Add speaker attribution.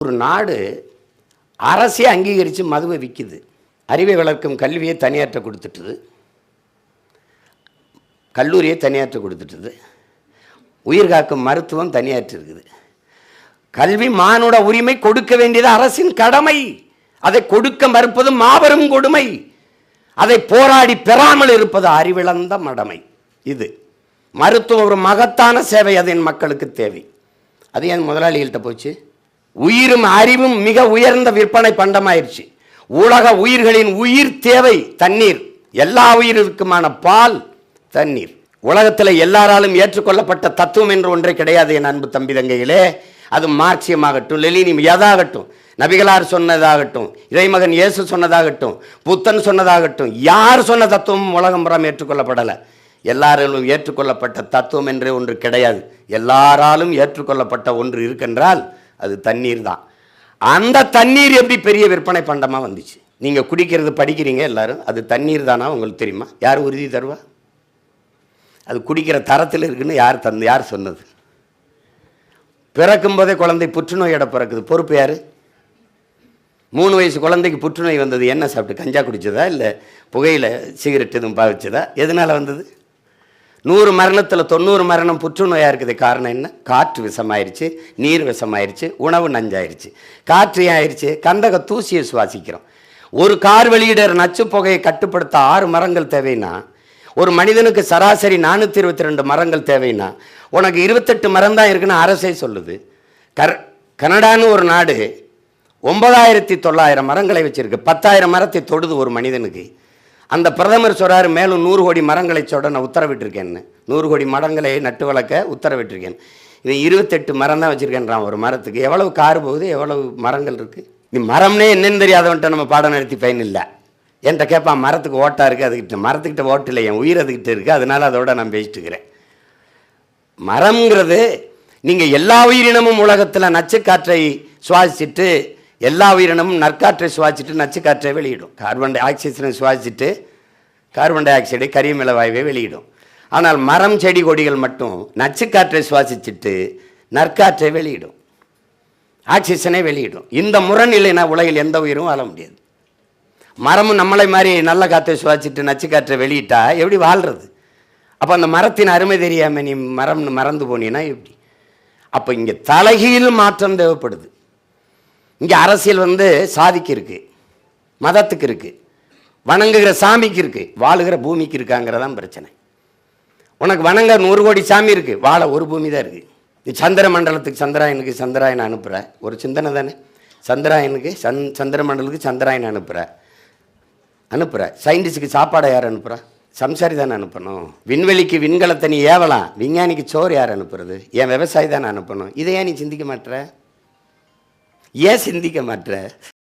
Speaker 1: ஒரு நாடு அரசே அங்கீகரித்து மதுவை விற்கிது. அறிவை வளர்க்கும் கல்வியை தனியாற்ற கொடுத்துட்டுது, கல்லூரியை தனியாற்ற கொடுத்துட்டுது, உயிர் காக்கும் மருத்துவம் தனியாற்று இருக்குது. கல்வி மானுட உரிமை, கொடுக்க வேண்டியது அரசின் கடமை. அதை கொடுக்க மறுப்பது மாபெரும் கொடுமை. அதை போராடி பெறாமல் இருப்பது அறிவிழந்த மடமை. இது மருத்துவம் ஒரு மகத்தான சேவை, அது என் மக்களுக்கு தேவை. அது என் முதலாளிகள்கிட்ட போச்சு. உயிரும் அறிவும் மிக உயர்ந்த விற்பனை பண்டமாயிருச்சு. உலக உயிர்களின் உயிர் தேவை தண்ணீர். எல்லா உயிருக்குமான பால் தண்ணீர். உலகத்தில் எல்லாராலும் ஏற்றுக்கொள்ளப்பட்ட தத்துவம் என்று ஒன்றே கிடையாது என் அன்பு தம்பி தங்கைகளே. அது மார்க்சியமாகட்டும், லெனின் எதாகட்டும், நபிகளார் சொன்னதாகட்டும், இறைமகன் இயேசு சொன்னதாகட்டும், புத்தன் சொன்னதாகட்டும், யார் சொன்ன தத்துவம் உலகம் புறம் ஏற்றுக்கொள்ளப்படலை. எல்லாராலும் ஏற்றுக்கொள்ளப்பட்ட தத்துவம் என்றே ஒன்று கிடையாது. எல்லாராலும் ஏற்றுக்கொள்ளப்பட்ட ஒன்று இருக்கின்றால் அது தண்ணீர் தான். அந்த தண்ணீர் எப்படி பெரிய விற்பனை பண்டமாக வந்துச்சு? நீங்கள் குடிக்கிறது படிக்கிறீங்க எல்லாரும், அது தண்ணீர் தானா உங்களுக்கு தெரியுமா? யார் உறுதி தருவா? அது குடிக்கிற தரத்தில் இருக்குன்னு யார் சொன்னது? பிறக்கும் போதே குழந்தை புற்றுநோயோட பிறக்குது, பொறுப்பு யார்? 3 வயசு குழந்தைக்கு புற்றுநோய் வந்தது என்ன சாப்பிட்டு? கஞ்சா குடிச்சதா, இல்லை புகையில் சிகரெட் எதுவும் பாவிச்சதா? எதனால் வந்தது? 100 மரணத்தில் 90 மரணம் புற்றுநோயாக இருக்குது. காரணம் என்ன? காற்று விஷமாயிருச்சு, நீர் விஷமாயிருச்சு, உணவு நஞ்சாயிருச்சு. காற்று ஆயிடுச்சு, கந்தக தூசியை சுவாசிக்கிறோம். ஒரு கார் வெளியிடற நச்சு புகையை கட்டுப்படுத்த 6 மரங்கள் தேவைன்னா, ஒரு மனிதனுக்கு சராசரி 422 மரங்கள் தேவைன்னா, உனக்கு 28 மரம் தான் இருக்குன்னு அரசே சொல்லுது. கனடான்னு ஒரு நாடு 9900 மரங்களை வச்சிருக்கு. 10,000 மரத்தை தொடுது ஒரு மனிதனுக்கு. அந்த பிரதமர் சொல்கிறார், மேலும் 100 கோடி மரங்களை சொட நான் உத்தரவிட்டிருக்கேன்னு. 100 கோடி மரங்களை நட்டு வளர்க்க உத்தரவிட்டிருக்கேன். இவன் 28 மரம் தான் வச்சுருக்கேன்றான் ஒரு மரத்துக்கு. எவ்வளவு கார் போகுது, எவ்வளவு மரங்கள் இருக்குது? நீ மரம்னே என்னன்னு தெரியாதவன்ட்ட நம்ம பாடம் நடத்தி பயன் இல்லை. என்கிட்ட கேட்பான், மரத்துக்கு ஓட்டா இருக்குது, அதுக்கிட்ட மரத்துக்கிட்ட ஓட்டு இல்லை, என் உயிர் அதுக்கிட்ட இருக்குது, அதனால் அதோட நான் பேசிட்டுக்கிறேன். மரம்ங்கிறது, நீங்கள் எல்லா உயிரினமும் உலகத்தில் நச்சுக்காற்றை சுவாசிச்சுட்டு, எல்லா உயிரினமும் நற்காற்றை சுவாசிச்சுட்டு நச்சுக்காற்றை வெளியிடும். கார்பன் டை ஆக்சைடை சுவாசிச்சுட்டு கார்பன் டை ஆக்சைடை, கரியமில வாயுவை வெளியிடும். ஆனால் மரம் செடி கொடிகள் மட்டும் நச்சுக்காற்றை சுவாசிச்சுட்டு நற்காற்றை வெளியிடும், ஆக்சிஜனை வெளியிடும். இந்த முரண் இல்லைன்னா உலகில் எந்த உயிரும் வாழ முடியாது. மரமும் நம்மளை மாதிரி நல்ல காற்றை சுவாசிச்சுட்டு நச்சுக்காற்றை வெளியிட்டா எப்படி வாழ்கிறது? அப்போ அந்த மரத்தின் அருமை தெரியாமல் நீ மரம்னு மறந்து போனீன்னா எப்படி? அப்போ இங்கே தலைகீழ் மாற்றம் தேவைப்படுது. இங்கே அரசியல் சாதிக்கு இருக்குது, மதத்துக்கு இருக்குது, வணங்குகிற சாமிக்கு இருக்குது, வாழுகிற பூமிக்கு இருக்காங்கிறதான் பிரச்சனை. உனக்கு வணங்க 100 கோடி சாமி இருக்குது, வாழ ஒரு பூமி தான் இருக்குது. நீ சந்திர மண்டலத்துக்கு சந்திராயனுக்கு சந்திராயன் அனுப்புகிற, ஒரு சிந்தனை தானே. சந்திராயனுக்கு சந்திர மண்டலத்துக்கு சந்திராயன் அனுப்புகிற. சயின்டிஸ்டுக்கு சாப்பாடை யார் அனுப்புகிறா? சம்சாரி தானே அனுப்பணும். விண்வெளிக்கு விண்கலத்தை நீ ஏவலாம், விஞ்ஞானிக்கு சோறு யார் அனுப்புறது? ஏன் விவசாயி தானே அனுப்பணும். இதை ஏன் நீ சிந்திக்க மாட்டுற? ஏன் சிந்திக்க மாட்டுற?